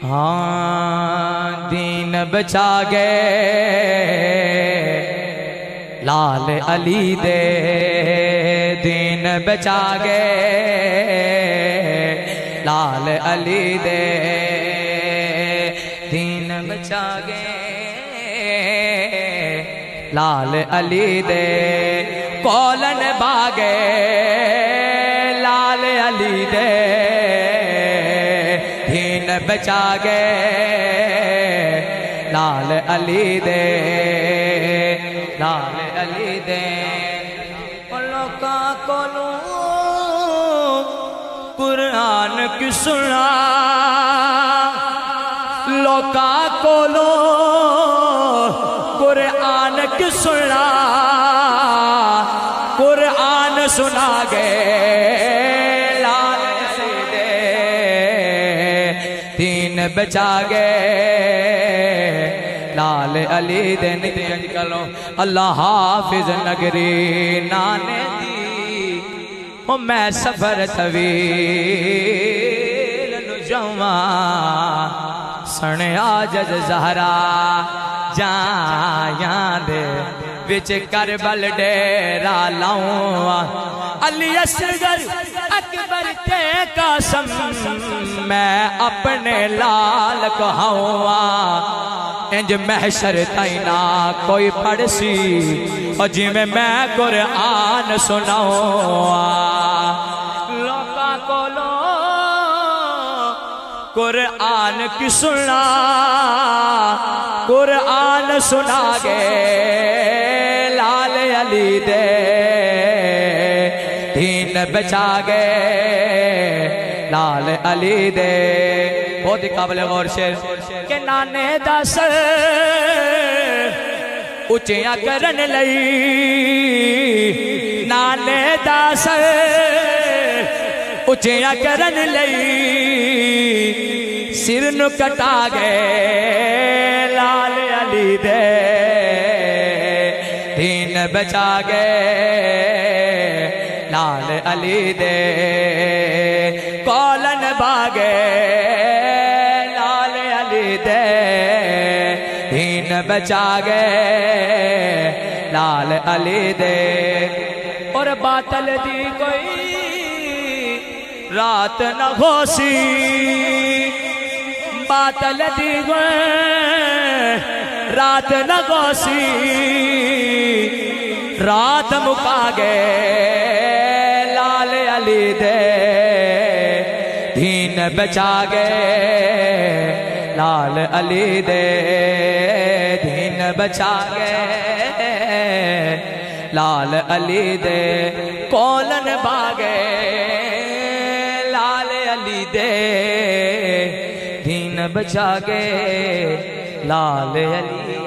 हाँ दीन बचा गए लाल अली दे, दीन बचा गए लाल अली दे, दीन बचा गए लाल अली दे। कौलन बागे लाल अली दे, दीन बचा गए लाल अली दे, लाल अली दे। लोका कोलों कुरान की सुना, लोका कोलों कुरान की सुना, कुरान सुना गए लाल अली दे, दीन बचा गए लाल अली दे। निकलो अल्लाह हाफिज नगरी नाने दी, ओ मैं सफर तवील नु जावा सने आजज ज़हरा जाया दे विच करबल डेरा लाऊं। अली असगर अकबर ते कसम मैं अपने लाल कहाऊँ, इंज महशर ताई ना कोई पढ़सी और जिमें मैं कुरान सुनाऊँ। लोका कोलो कुरान की सुना, कुरान सुना गए लाल अली दे, दीन बचा गए लाल अली दे। बहुत ही काबिल गौर शेर के नाने दस उचिया करन लई, नाने दस उचिया करन लई सिर नु कटा गए लाल अली दे, दीन बचा गए लाल अली दे। कौलन बागे लाल अली दे, दीन बचा गए लाल अली दे। और बातल दी कोई रात न होसी, बातल दी कोई रात न होसी, रात मुका गए लाल अली दे, दीन बचा गए लाल अली दे, दीन बचा गए लाल अली दे। कौलन बागे लाल अली दे, दीन बचा गए लाल अली